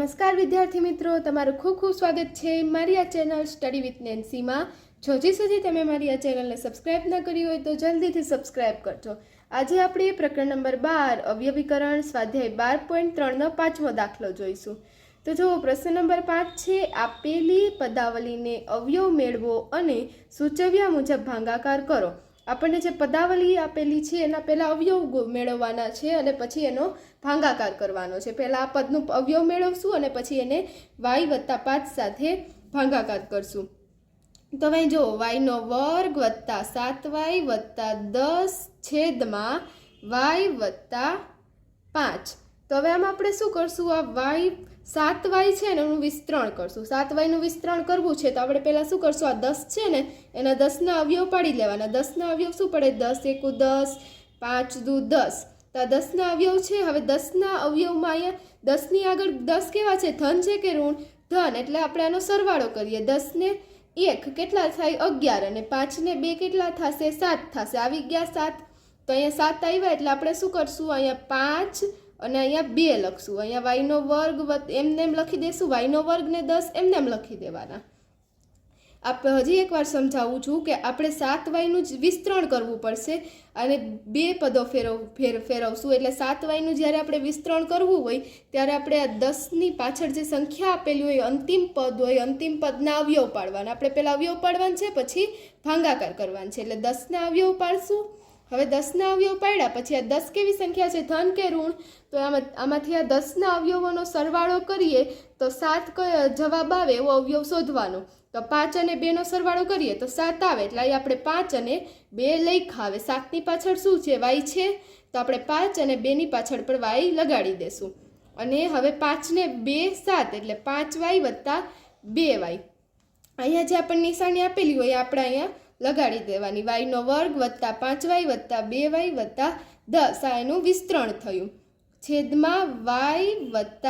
નમસ્કાર વિદ્યાર્થી મિત્રો, તમારું ખૂબ ખૂબ સ્વાગત છે મારી આ ચેનલ સ્ટડી વિથ નેન્સીમાં. જો હજી સુધી તમે મારી આ ચેનલને સબસ્ક્રાઇબ ન કરી હોય તો જલ્દીથી સબસ્ક્રાઇબ કરજો. આજે આપણે પ્રકરણ નંબર 12 અવયવીકરણ સ્વાધ્યાય 12.3નો 5મો દાખલો જોઈશું. તો જો પ્રશ્ન નંબર 5 છે, આપેલી પદાવલીને અવયવ મેળવો અને સૂચવ્યા મુજબ ભાગાકાર કરો. આપણને જે પદાવલી આપેલી છે એના પહેલાં અવયવ મેળવવાના છે અને પછી એનો ભાગાકાર કરવાનો છે. પહેલાં આ પદનું અવયવ મેળવશું અને પછી એને y+5 સાથે ભાગાકાર કરશું. તો ભાઈ જો y² + 7y + 10 છેદમાં y+5. તો હવે આમાં આપણે શું કરશું? આ 7y છે ને એનું વિસ્તરણ કરશું. 7yનું વિસ્તરણ કરવું છે તો આપણે પહેલાં શું કરશું? આ 10 છે ને એના 10ના અવયવ પાડી લેવાના. 10ના અવયવ શું પડે? 10 × 1 = 10, 5 × 10. તો આ 10ના અવયવ છે. હવે 10ના અવયવમાં અહીંયા 10ની આગળ 10 કેવા છે? ધન છે કે ઋણ? ધન. એટલે આપણે આનો સરવાળો કરીએ. 10 ને 1 કેટલા થાય? 11 અને 5 ને 2 કેટલા થશે? 7 થશે. આવી ગયા 7. તો અહીંયા 7 આવ્યા એટલે આપણે શું કરશું? અહીંયા 5 અને અહીંયા 2 લખશું. અહીંયા y² એમને એમ લખી દઈશું. y² ને 10 એમને એમ લખી દેવાના. આપણે હજી એકવાર સમજાવું છું કે આપણે 7yનું જ વિસ્તરણ કરવું પડશે અને 2 પદો ફેરવશું. એટલે 7yનું જ્યારે આપણે વિસ્તરણ કરવું હોય ત્યારે આપણે આ 10ની પાછળ જે સંખ્યા આપેલી હોય, અંતિમ પદ હોય, અંતિમ પદના અવયવ પાડવાના. આપણે પહેલાં અવયવ પાડવાનું છે, પછી ભાગાકાર કરવાનું છે. એટલે 10ના અવયવ પાડશું. હવે 10ના અવયવ પાડ્યા પછી આ 10 કેવી સંખ્યા છે? ધન કે ઋણ? તો આમાંથી આ 10ના અવયવોનો સરવાળો કરીએ તો 7 જવાબ આવે એવો અવયવ શોધવાનો. તો 5 અને 2નો સરવાળો કરીએ તો 7 આવે. એટલે અહીં આપણે 5 અને 2 લખ્યા. હવે 7ની પાછળ શું છે? y છે. તો આપણે 5 અને 2ની પાછળ પર y લગાડી દેશું. અને હવે 5 ને 2 7 એટલે 5y + 2y. અહીંયા જે આપણને નિશાની આપેલી હોય આપણે અહીંયા લગાડી દેવાની. y² + 5y + 2y + 10. આ એનું વિસ્તરણ થયું. છેદમાં y+5.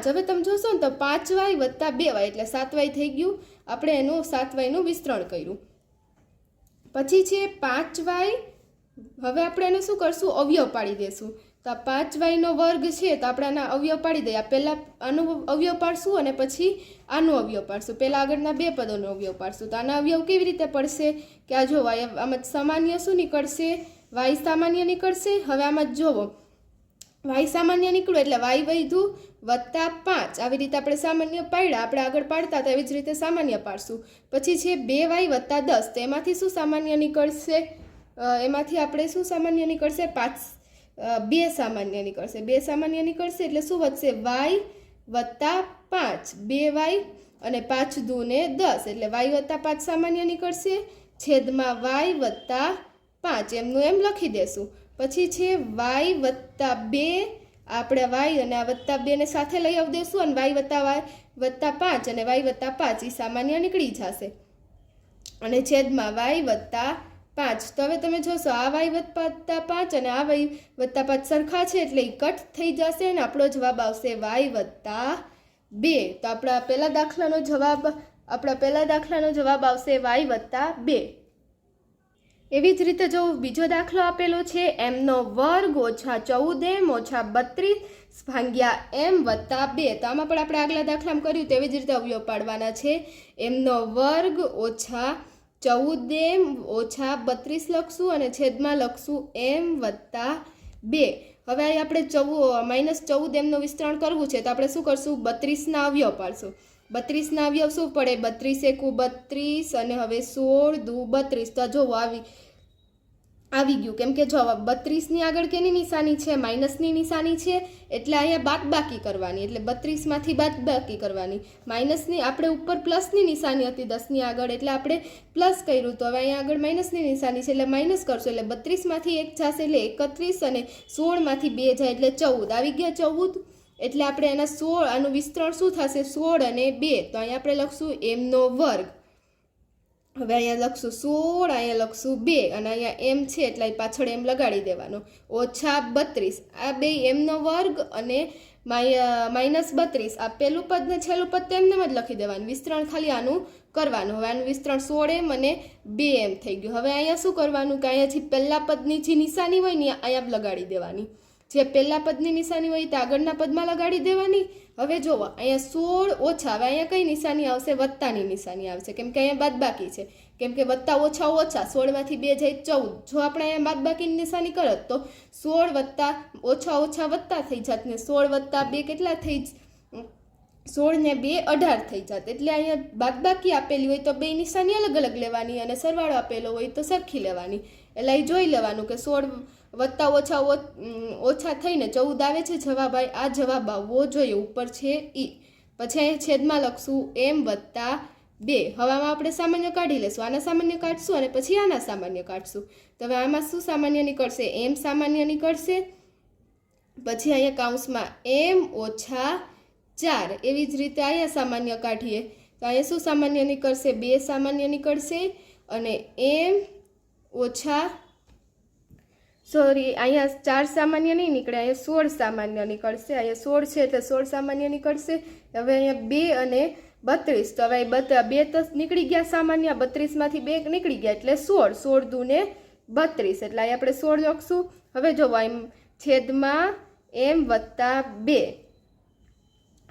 હવે તમે જોશો ને તો 5y + 2y એટલે 7y થઈ ગયું. આપણે એનું 7yનું વિસ્તરણ કર્યું. પછી છે 5y. હવે આપણે એને શું કરશું? અવયવ પાડી દઈશું. તો આ 5y² છે તો આપણે આના અવયવ પાડી દઈએ. પહેલાં આનું અવયવ પાડશું અને પછી આનું અવયવ પાડશું. પહેલાં આગળના 2 પદોનો અવયવ પાડશું. તો આના અવયવ કેવી રીતે પડશે? કે આ જો આમાં સામાન્ય શું નીકળશે? y સામાન્ય નીકળશે. હવે આમાં જોવો y સામાન્ય નીકળ્યું એટલે y વધ્યું +5. આવી રીતે આપણે સામાન્ય પાડ્યા. આપણે આગળ પાડતા હતા એવી જ રીતે સામાન્ય પાડશું. પછી છે 2y + 10. તો એમાંથી શું સામાન્ય નીકળશે? એમાંથી આપણે શું સામાન્ય નીકળશે? 2 સામાન્ય નીકળશે. 2 સામાન્ય નીકળશે એટલે શું વધશે? y+5. 2y અને 5 × 2 = 10 એટલે y+5 સામાન્ય નીકળશે. છેદમાં y+5 એમનું એમ લખી દેશું. પછી છે y+2. આપણે y અને આ +2 ને સાથે લઈ આવી દઈશું અને y+5 અને y+5 એ સામાન્ય નીકળી જશે. અને છેદમાં y+5. તો હવે તમે જોશો આ y+5 અને આ y+5 સરખા છે એટલે એ કટ થઈ જશે અને આપણો જવાબ આવશે y+2. તો આપણા પહેલા દાખલાનો જવાબ આવશે y+2. એવી જ રીતે જો બીજો દાખલો આપેલો છે, m² - 14m - 32 ભાગ્યા m+2. તો આમાં પણ આપણે આગલા દાખલામાં કર્યું તેવી જ રીતે અવયવ પાડવાના છે. m² - 14m - 32 લખશું અને છેદમાં લખશું m+2. હવે અહીં આપણે -14mનું વિસ્તરણ કરવું છે તો આપણે શું કરશું? 32ના અવયવ પાડશું. 32ના અવયવ શું પડે? 32 × 1 = 32 અને હવે 16 × 2 = 32. તો જો આવી ગયું. કેમ કે જો 32ની આગળ કેની નિશાની છે? માઇનસની નિશાની છે. એટલે અહીંયા બાદબાકી કરવાની. એટલે 32માંથી બાદબાકી કરવાની. માઇનસની આપણે ઉપર પ્લસની નિશાની હતી 10ની આગળ એટલે આપણે પ્લસ કર્યું. તો હવે અહીંયા આગળ માઇનસની નિશાની છે એટલે માઇનસ કરશું. એટલે 32માંથી 1 જશે એટલે 31 અને 16માંથી 2 જાય એટલે 14. આવી ગયા 14. એટલે આપણે એના 16 આનું વિસ્તરણ શું થશે? 16 અને 2. તો અહીંયા આપણે લખશું m². હવે અહીંયા લખશું 16, અહીંયા લખશું 2 અને અહીંયા m છે એટલે પાછળ m લગાડી દેવાનો. -32. આ બે m² અને -32. આ પહેલું પદ ને છેલ્લું પદ તો એમને જ લખી દેવાનું. વિસ્તરણ ખાલી આનું કરવાનું. હવે આનું વિસ્તરણ 16m અને 2m થઈ ગયું. હવે અહીંયા શું કરવાનું કે અહીંયાથી પહેલા પદની જે નિશાની હોય ને અહીંયા લગાડી દેવાની. જે પહેલા પદની નિશાની હોય તે આગળના પદમાં લગાડી દેવાની હવે જુઓ અહીંયા 16 ઓછા, હવે અહીંયા કઈ નિશાની આવશે? વત્તાની નિશાની આવશે, કેમ કે અહીંયા બાદબાકી છે, કેમ કે વત્તા ઓછા ઓછા, 16માંથી 2 જાય 14. જો આપણે અહીંયા બાદબાકીની નિશાની કરત તો 16 વત્તા ઓછા ઓછા વત્તા થઈ જાત ને 16 વત્તા 2 કેટલા થઈ? 16 ને 2 18 થઈ જાત. એટલે અહીંયા બાદબાકી આપેલી હોય તો બે નિશાની અલગ અલગ લેવાની અને સરવાળો આપેલો હોય તો સરખી લેવાની. એટલે એ જોઈ લેવાનું કે 16 વત્તા ઓછા ઓછા થઈને 14 આવે છે જવાબ. આ જવાબ આવવો જોઈએ, ઉપર છે ઈ. પછી અહીંયા છેદમાં લખશું m વત્તા 2. હવે આમાં આપણે સામાન્ય કાઢી લેશું, આના સામાન્ય કાઢશું અને પછી આના સામાન્ય કાઢશું. તો હવે આમાં શું સામાન્ય નીકળશે? m સામાન્ય નીકળશે. પછી અહીંયા કૌંસમાં m ઓછા 4. એવી જ રીતે અહીંયા સામાન્ય કાઢીએ તો અહીંયા શું સામાન્ય નીકળશે? 2 સામાન્ય નીકળશે અને m ઓછા અહીંયા 4 સામાન્ય નહીં નીકળે, અહીંયા 16 સામાન્ય નીકળશે. અહીંયા 16 છે એટલે 16 સામાન્ય નીકળશે. હવે અહીંયા 2 અને 32, તો હવે 2 તો નીકળી ગયા સામાન્ય, 32માંથી 2 નીકળી ગયા એટલે 16. 16 દૂને 32, એટલે અહીંયા આપણે 16 લખશું. હવે જોવો એમ છેદમાં m વત્તા 2.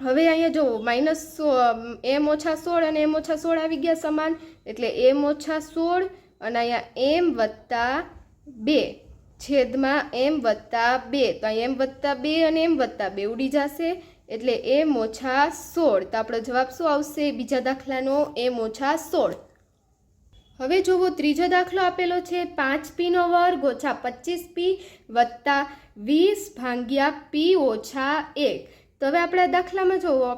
હવે અહીંયા જુઓ માઇનસ m ઓછા 16 અને m ઓછા 16 આવી ગયા સમાન, એટલે m ઓછા 16 અને અહીંયા m વત્તા 2 છેદમાં m વત્તા 2. તો અહીંયા m વત્તા 2 અને m વત્તા 2 ઉડી જશે એટલે m ઓછા 16. તો આપણો જવાબ શું આવશે બીજા દાખલાનો? m ઓછા 16. હવે જુઓ ત્રીજો દાખલો આપેલો છે 5p નો વર્ગ ઓછા 25p વત્તા 20 ભાગ્યા p ઓછા 1. તો હવે આપણે આ દાખલામાં જુઓ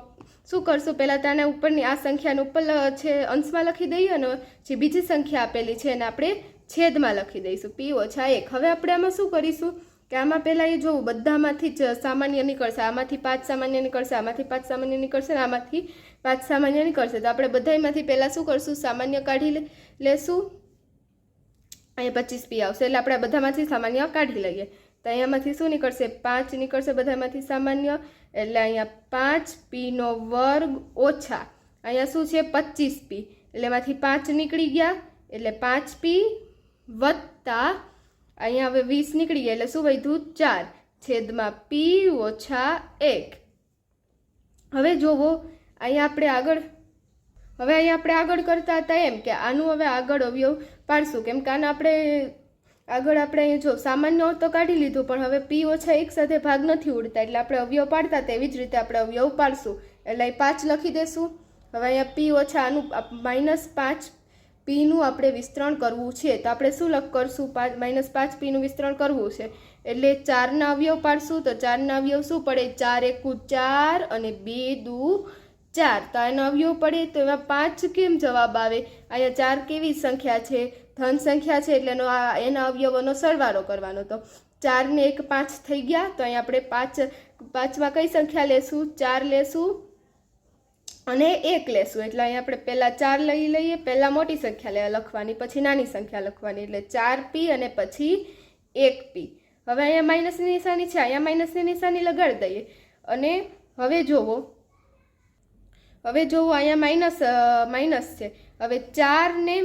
શું કરશું? પહેલાં તો આના ઉપરની આ સંખ્યાને ઉપર છે અંશમાં લખી દઈએ અને જે બીજી સંખ્યા આપેલી છે એને આપણે છેદમાં લખી દઈશું, p ઓછા 1. હવે આપણે આમાં શું કરીશું કે આમાં પહેલાં એ જોવું બધામાંથી જ સામાન્ય નીકળશે, આમાંથી 5 સામાન્ય નીકળશે, આમાંથી 5 સામાન્ય નીકળશે અને આમાંથી 5 સામાન્ય નીકળશે. તો આપણે બધામાંથી પહેલાં શું કરશું? સામાન્ય કાઢી લેશું. અહીંયા 25p આવશે એટલે આપણે બધામાંથી સામાન્ય કાઢી લઈએ. તો અહીંયામાંથી શું નીકળશે? 5 નીકળશે બધામાંથી સામાન્ય, એટલે અહીંયા 5p નો વર્ગ ઓછા અહીંયા શું છે? 25p, એટલે એમાંથી 5 નીકળી ગયા એટલે 5p વત્તા અહીંયા હવે 20 નીકળી ગયા એટલે શું વધ્યું? 4 છેદમાં p ઓછા 1. હવે જોવો અહીંયા આપણે આગળ કરતા હતા એમ કે આનું હવે આગળ અવયવ પાડશું, કેમ કે આને આગળ આપણે અહીંયા જો સામાન્ય તો કાઢી લીધું પણ હવે p ઓછા 1 સાથે ભાગ નથી ઉડતા એટલે આપણે અવયવ પાડતા તેવી જ રીતે આપણે અવયવ પાડશું. એટલે અહીં 5 લખી દેશું. હવે અહીંયા p ઓછા આનું -5 p નું આપણે વિસ્તરણ કરવું છે તો આપણે શું કરશું? -5p નું વિસ્તરણ કરવું છે એટલે 4ના અવયવ પાડશું. તો 4ના અવયવ શું પડે? 4 એકુ 4 અને 2 દુ 4. તો આના અવયવ પડે તો એમાં 5 કેમ જવાબ આવે? અહીંયા 4 કેવી સંખ્યા છે? ધન સંખ્યા છે એટલે એના અવયવોનો સરવાળો કરવાનો. તો 4 ને 1 5 થઈ ગયા. તો અહીંયા આપણે 5માં કઈ સંખ્યા લેશું? 4 લેશું અને 1 લેશું. એટલે અહીંયા આપણે પહેલાં 4 લઈ લઈએ, પહેલાં મોટી સંખ્યા લખવાની પછી નાની સંખ્યા લખવાની, એટલે 4p અને પછી 1p. હવે અહીંયા માઇનસની નિશાની છે, અહીંયા માઇનસની નિશાની લગાડી દઈએ અને હવે જોવો અહીંયા માઇનસ છે. હવે 4 ને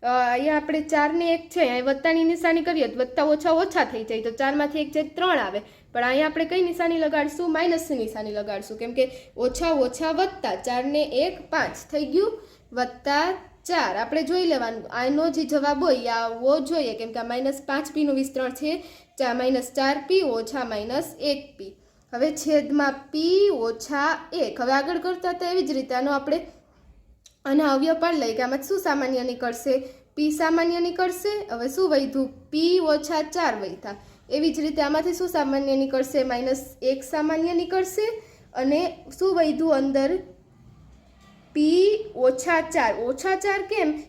અહીંયા આપણે 4 ને 1 છે, અહીંયા વત્તાની નિશાની કરીએ તો વત્તા ઓછા ઓછા થઈ જાય તો 4માંથી 1 જાય 3 આવે. પણ અહીંયા આપણે કઈ નિશાની લગાડશું? માઇનસની નિશાની લગાડશું, કેમ કે ઓછા ઓછા વત્તા 4 ને 1 5 થઈ ગયું વત્તા 4. આપણે જોઈ લેવાનું આનો જે જવાબ હોય આવવો જોઈએ, કેમ કે આ -5p નું વિસ્તરણ છે -4p ઓછા -1p. હવે છેદમાં p ઓછા 1. હવે આગળ કરતા હતા એવી જ રીતે આનો અવયવ પાડી લઈએ કે આમાં શું સામાન્ય નીકળશે? p સામાન્ય નીકળશે. હવે શું વધ્યું? p ઓછા 4 વધ્યા. એવી જ રીતે આમાંથી શું સામાન્ય નીકળશે? -1 સામાન્ય નીકળશે અને શું વધ્યું અંદર? p ઓછા 4. ઓછા 4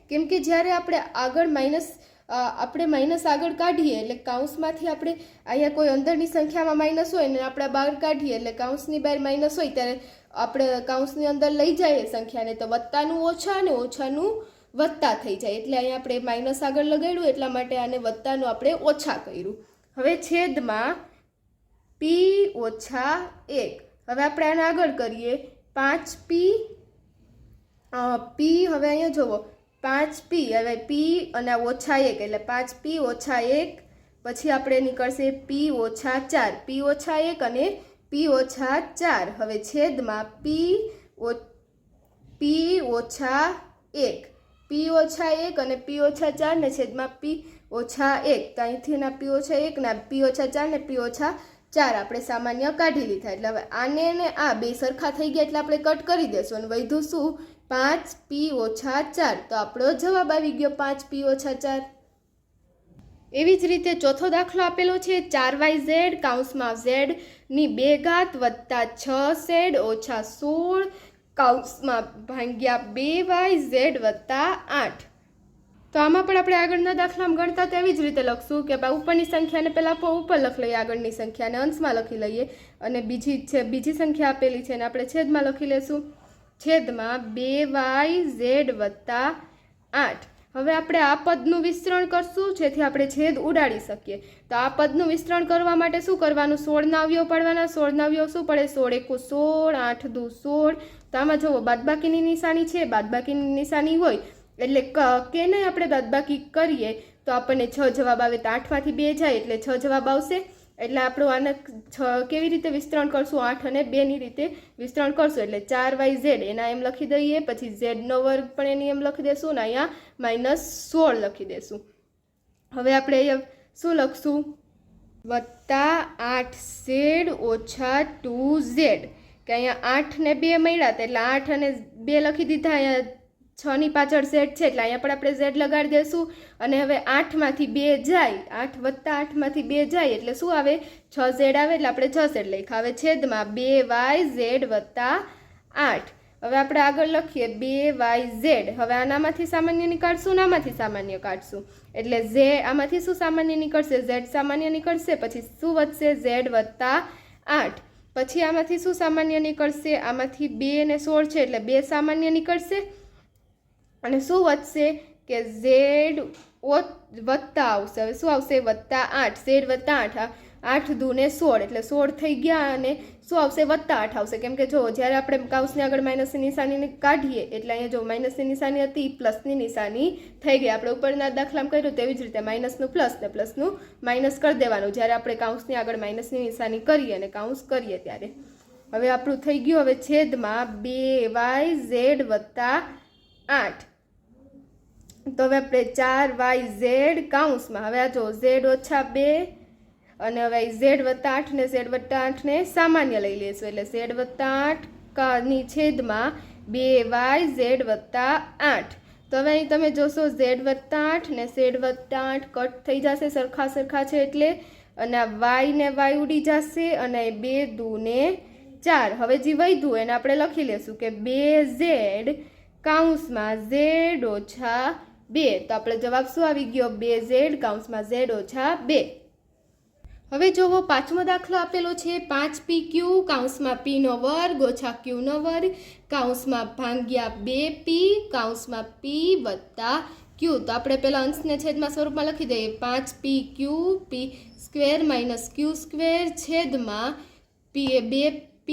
કેમ કે જ્યારે આપણે આગળ માઇનસ આગળ કાઢીએ એટલે કૌંસમાંથી આપણે અહીંયા કોઈ અંદરની સંખ્યામાં માઇનસ હોય ને આપણે બહાર કાઢીએ એટલે કૌંસની બહાર માઇનસ હોય ત્યારે આપણે કૌંસની અંદર લઈ જઈએ સંખ્યાને તો વત્તાનું ઓછા અને ઓછાનું વત્તા થઈ જાય. એટલે અહીંયા આપણે માઇનસ આગળ લગાડ્યું એટલા માટે આને વત્તાનું આપણે ઓછા કર્યું. હવે છેદમાં p ઓછા 1. હવે આપણે આને આગળ કરીએ 5p હવે અહીંયા જુઓ 5p, હવે p અને ઓછા 1 એટલે 5p ઓછા 1 પછી આપણે નીકળશે p ઓછા 4. p ઓછા 1 અને p ઓછા 4. હવે છેદમાં p ઓછા 1, p ઓછા 1 અને p ઓછા 4 ને છેદમાં p ઓછા 1. તો અહીંથી ના p ઓછા 1 ના p ઓછા 4 ને p ઓછા 4 આપણે સામાન્ય કાઢી લીધા. એટલે હવે આને ને આ બે સરખા થઈ ગયા એટલે આપણે કટ કરી દેશું અને વધ્યું શું? 5p ઓછા 4. તો આપણો જવાબ આવી ગયો 5p ઓછા 4. એવી જ રીતે ચોથો દાખલો આપેલો છે 4yz કૌંસમાં z ની 2 ઘાત વત્તા 6z ઓછા 16 કૌંસમાં ભાગ્યા 2yz વત્તા 8. તો આમાં પણ આપણે આગળના દાખલામાં ગણતા તેવી જ રીતે લખશું કે ઉપરની સંખ્યાને પહેલાં ઉપર લખી લઈએ, આગળની સંખ્યાને અંશમાં લખી લઈએ અને બીજી સંખ્યા આપેલી છે એને આપણે છેદમાં લખી લઈશું. છેદમાં 2yz વત્તા 8. હવે આપણે આ પદનું વિસ્તરણ કરશું જેથી આપણે છેદ ઉડાડી શકીએ. તો આ પદનું વિસ્તરણ કરવા માટે શું કરવાનું? 16ના અવયવ પાડવાના. 16ના અવયવ શું પડે? 16 × 16, 8 × 2 16. તો આમાં જુઓ બાદબાકીની નિશાની છે, બાદબાકીની નિશાની હોય એટલે કે નહીં આપણે બાદબાકી કરીએ તો આપણને 6 જવાબ આવે. તો 8માંથી 2 જાય એટલે 6 જવાબ આવશે. એટલે આપણું આને કેવી રીતે વિસ્તરણ કરશું? 8 અને 2ની રીતે વિસ્તરણ કરશું. એટલે 4yz એના એમ લખી દઈએ, પછી z2 પણ એની એમ લખી દેશું ને અહીંયા -16 લખી દેશું. હવે આપણે અહીંયા શું લખશું? વત્તા 8z ઓછા 2z. કે અહીંયા 8 ને 2 મળ્યા એટલે 8 અને 2 લખી દીધા. અહીંયા 6ની પાછળ z છે એટલે અહીંયા પણ આપણે z લગાડી દઈશું. અને હવે 8માંથી 2 જાય, 8 વત્તા 8માંથી 2 જાય એટલે શું આવે? 6z આવે એટલે આપણે 6z લખ્યા. હવે છેદમાં 2yz વત્તા 8. હવે આપણે આગળ લખીએ 2yz. હવે આનામાંથી સામાન્ય નીકાળશું ને આમાંથી સામાન્ય કાઢશું એટલે આમાંથી શું સામાન્ય નીકળશે? z સામાન્ય નીકળશે. પછી શું વધશે? z વત્તા 8. પછી આમાંથી શું સામાન્ય નીકળશે? આમાંથી 2 ને 16 છે એટલે 2 સામાન્ય નીકળશે અને શું વધશે? કે z વત્તા આવશે. હવે શું આવશે? વત્તા 8. z વત્તા 8. 8 2 ને 16 એટલે 16 થઈ ગયા અને શું આવશે? વત્તા 8 આવશે. કેમ કે જો જ્યારે આપણે કૌંસની આગળ માઇનસની નિશાની કાઢીએ એટલે અહીંયા જો માઇનસની નિશાની હતી પ્લસની નિશાની થઈ ગઈ. આપણે ઉપરના દાખલામાં કર્યું તેવી જ રીતે માઇનસનું પ્લસ ને પ્લસનું માઇનસ કરી દેવાનું જ્યારે આપણે કૌંસની આગળ માઇનસની નિશાની કરીએ અને કૌંસ કરીએ ત્યારે. હવે આપણું થઈ ગયું. હવે છેદમાં 2yz વત્તા 8. તો હવે આપણે 4yz કૌંસમાં હવે આ જો z ઓછા 2 અને હવે z વત્તા 8 ને z વત્તા 8 ને સામાન્ય લઈ લઈશું એટલે z વત્તા 8 ની છેદમાં 2yz વત્તા 8. તો હવે અહીં તમે જોશો z વત્તા 8 ને z વત્તા 8 કટ થઈ જશે, સરખા સરખા છે એટલે. અને આ y ને y ઉડી જશે અને 2 2 ને 4. હવે જે વધ્યું એને આપણે લખી લેશું કે 2z કૌંસમાં z ઓછા 2. તો આપણે જવાબ શું આવી ગયો? 2z કૌંસમાં z ઓછા 2. હવે જોવો પાંચમો દાખલો આપેલો છે 5pq કૌંસમાં p² ઓછા q² કૌંસમાં ભાગ્યા 2p કૌંસમાં p વત્તા q. તો આપણે પહેલાં અંશને છેદમાં સ્વરૂપમાં લખી દઈએ 5pq p² - q² છેદમાં 2p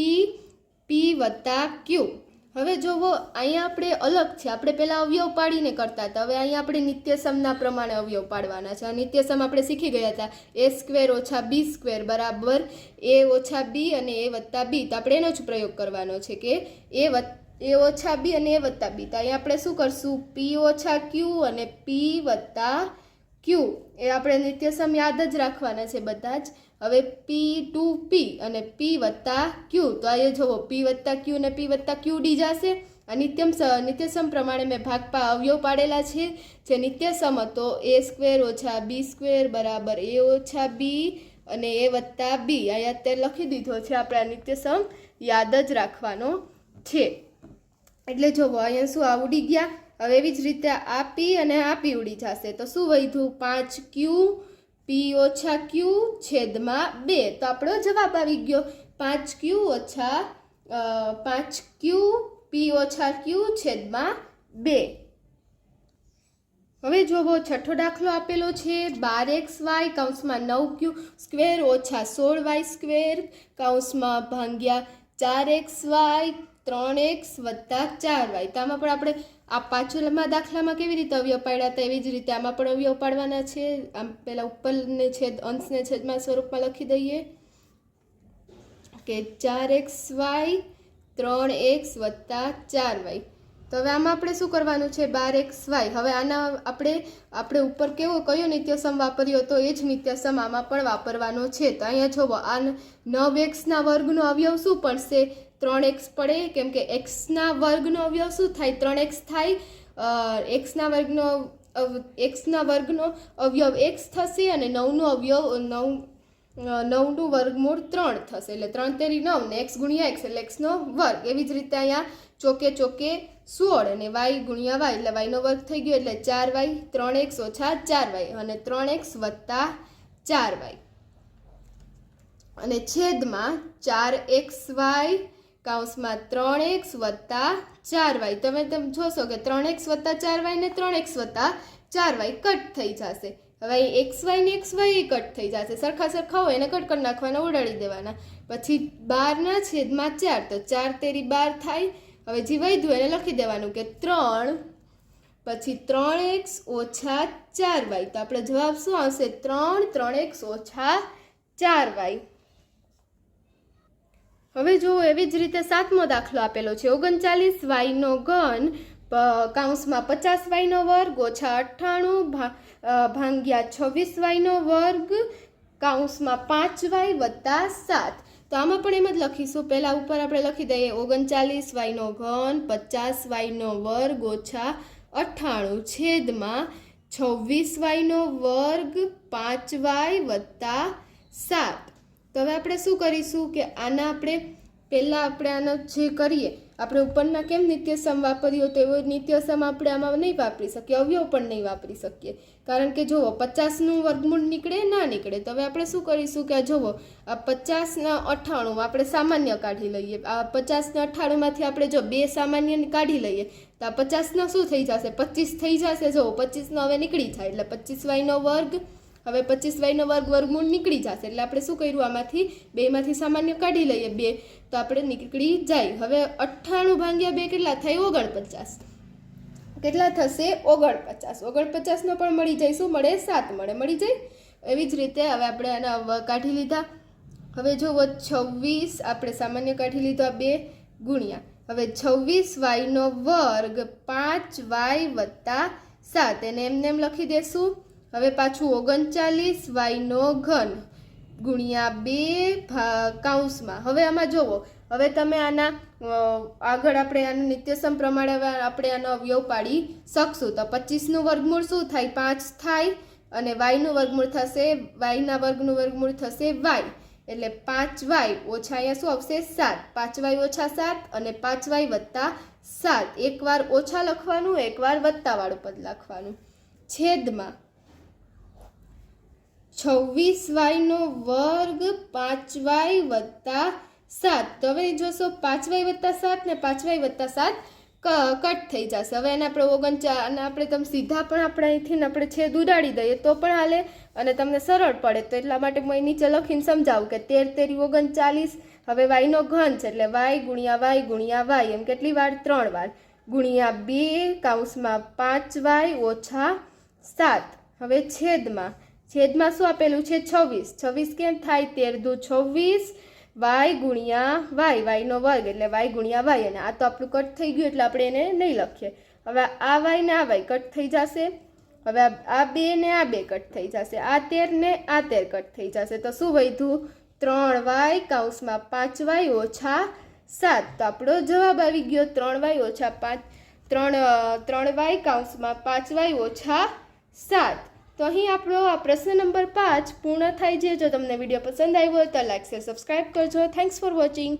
p વત્તા q. હવે જોવો અહીંયા આપણે અલગ છે, આપણે પહેલાં અવયવ પાડીને કરતા હતા. હવે અહીંયા આપણે નિત્યસમના પ્રમાણે અવયવ પાડવાના છે. નિત્યસમ આપણે શીખી ગયા હતા a² ઓછા b² બરાબર a ઓછા b અને a વત્તા b. તો આપણે એનો જ પ્રયોગ કરવાનો છે કે a ઓછા b અને a વત્તા b. તો અહીંયા આપણે શું કરશું? p ઓછા q અને p વત્તા q. એ આપણે નિત્યસમ યાદ જ રાખવાના છે બધા જ. હવે p2p અને p વત્તા q. તો આ જુઓ p વત્તા q અને p વત્તા q ડી જશે. આ નિત્યસમ પ્રમાણે મેં ભાગપા અવયવ પાડેલા છે. જે નિત્યસમ હતો a² ઓછા b² બરાબર a ઓછા b અને a વત્તા b. અહીંયા અત્યારે લખી દીધો છે. આપણે આ નિત્યસમ યાદ જ રાખવાનો છે. એટલે જુઓ અહીંયા શું આ ઉડી ગયા. હવે એવી જ રીતે આ p અને આ p ઉડી જશે. તો શું વધ્યું? 5q p ઓછા q છેદમાં 2. તો આપણો જવાબ આવી ગયો 5q p ઓછા q છેદમાં 2. હવે જોવો છઠ્ઠો દાખલો આપેલો છે 12xy કૌંસમાં 9q² ઓછા 16y² કૌંસમાં ભાગ્યા 4xy 3x વત્તા 4y. તો આમાં પણ આપણે આ પાછળમાં દાખલામાં કેવી રીતે અવયવ પાડ્યા હતા એવી જ રીતે આમાં પણ અવયવ પાડવાના છે. આમ પહેલાં ઉપરને છેદ અંશને છેદમાં સ્વરૂપમાં લખી દઈએ કે 4xy 3x વત્તા 4y. તો હવે આમાં આપણે શું કરવાનું છે 12xy. હવે આના આપણે ઉપર કયો નિત્યસમ વાપર્યો તો એ જ નિત્યસમ આમાં પણ વાપરવાનો છે. તો અહીંયા જોવો આ 9xના વર્ગનો અવયવ શું પડશે 3x પડે, કેમ કે xના વર્ગનો અવયવ શું થાય 3x થાય. xના વર્ગનો અવયવ x થશે અને 9નો અવયવ 9નું વર્ગમૂળ 3 થશે, એટલે 3 તેરી 9 ને x ગુણ્યા x એટલે x નો વર્ગ. એવી જ રીતે અહીંયા ચોકે 16 અને y ગુણ્યા y એટલે y નો વર્ગ થઈ ગયો, એટલે 4y 3x ઓછા 4y અને 3x વત્તા 4y અને છેદમાં 4xy કૌંસમાં 3x વત્તા 4y. તમે જોશો કે 3x વત્તા 4y ને 3x વત્તા 4y કટ થઈ જશે. હવે xy ને xy કટ થઈ જશે, સરખા હોય એને કટ કરી નાખવાના, ઉડાડી દેવાના. પછી 12ના છેદમાં 4 તો 4 તેરી 12 થાય. હવે જે વધ્યું એને લખી દેવાનું કે 3 પછી 3x ઓછા 4y. તો આપણે જવાબ શું આવશે 3x ઓછા 4y. હવે જુઓ એવી જ રીતે 7મો દાખલો આપેલો છે 39y નો ઘન કૌંસમાં 50y નો વર્ગ ઓછા 98 ભાગ્યા 26y નો વર્ગ કૌંસમાં 5y વત્તા 7. તો આમાં પણ એમ જ લખીશું. પહેલાં ઉપર આપણે લખી દઈએ 39y નો ઘન 50y નો વર્ગ ઓછા 98 છેદમાં 26y નો વર્ગ 5y વત્તા 7. તો હવે આપણે શું કરીશું કે આના પહેલાં આપણે આનો જે કરીએ આપણે ઉપરના કેમ નિત્યસમ વાપર્યો તો એવો નિત્યસમ આપણે આમાં નહીં વાપરી શકીએ, અવયવ પણ નહીં વાપરી શકીએ, કારણ કે જુઓ 50નું વર્ગમૂળ નીકળે ના નીકળે. તો હવે આપણે શું કરીશું કે આ જુઓ આ 50ના 98 આપણે સામાન્ય કાઢી લઈએ. આ 50ના 98માંથી આપણે જો 2 સામાન્ય કાઢી લઈએ તો આ 50ના શું થઈ જશે 25 થઈ જશે. જુઓ 25નો હવે નીકળી જાય એટલે 25y નો વર્ગ. હવે 25y નો વર્ગ વર્ગમૂળ નીકળી જશે એટલે આપણે શું કર્યું આમાંથી 2માંથી સામાન્ય કાઢી લઈએ 2 તો આપણે નીકળી જાય. હવે 98 ભાગ્યા 2 કેટલા થાય 49. કેટલા થશે 49. 49નો પણ મળી જાય શું મળે 7 મળી જાય. એવી જ રીતે હવે આપણે આના કાઢી લીધા. હવે જો 26 આપણે સામાન્ય કાઢી લીધો 2 ગુણ્યા હવે 26y નો વર્ગ 5y વત્તા 7 એને એમને એમ લખી દેશું. હવે પાછું 39y નો ઘન ગુણ્યા 2 કૌંસમાં. હવે આમાં જુઓ હવે તમે આના આગળ આપણે આનું નિત્યસમ પ્રમાણે આપણે આનો અવયવ પાડી શકશું. તો 25નું વર્ગમૂળ શું થાય 5 થાય અને yનું વર્ગમૂળ થશે yના વર્ગનું વર્ગમૂળ થશે y એટલે 5y ઓછા અહીંયા શું આવશે 7. 5y ઓછા 7 અને 5y વત્તા 7. એકવાર ઓછા લખવાનું એકવાર વત્તાવાળું પદ લખવાનું. છેદમાં 26y નો વર્ગ 5y વત્તા 7. તો હવે જોશો 5y વત્તા 7 ને 5y વત્તા 7 કટ થઈ જશે. હવે એને આપણે 49 અને આપણે તમે સીધા પણ આપણે અહીંથી આપણે છેદ ઉડાડી દઈએ તો પણ હાલે અને તમને સરળ પડે તો એટલા માટે હું નીચે લખીને સમજાવું કે 13 તેરી 39. હવે y નો ઘન છે એટલે y ગુણ્યા y એમ કેટલી વાર 3 વાર ગુણ્યા 2 કૌંસમાં 5y ઓછા 7. હવે છેદમાં શું આપેલું છે 26 કેમ થાય 13 દુ 26 y ગુણ્યા y નો વર્ગ એટલે y ગુણ્યા y અને આ તો આપણું કટ થઈ ગયું એટલે આપણે એને નહીં લખીએ. હવે આ y ને આ y કટ થઈ જશે. હવે આ 2 ને આ 2 કટ થઈ જશે. આ 13 ને આ 13 કટ થઈ જશે. તો શું વધ્યું 3y કૌંસમાં 5y ઓછા 7. તો આપણો જવાબ આવી ગયો 3y ઓછા 3y કૌંસમાં 5y ઓછા 7. તો અહીં આપણો આ પ્રશ્ન નંબર 5 પૂર્ણ થાય છે. જો તમને વિડીયો પસંદ આવ્યો હોય તો લાઈક શેર સબસ્ક્રાઈબ કરજો. Thanks for watching.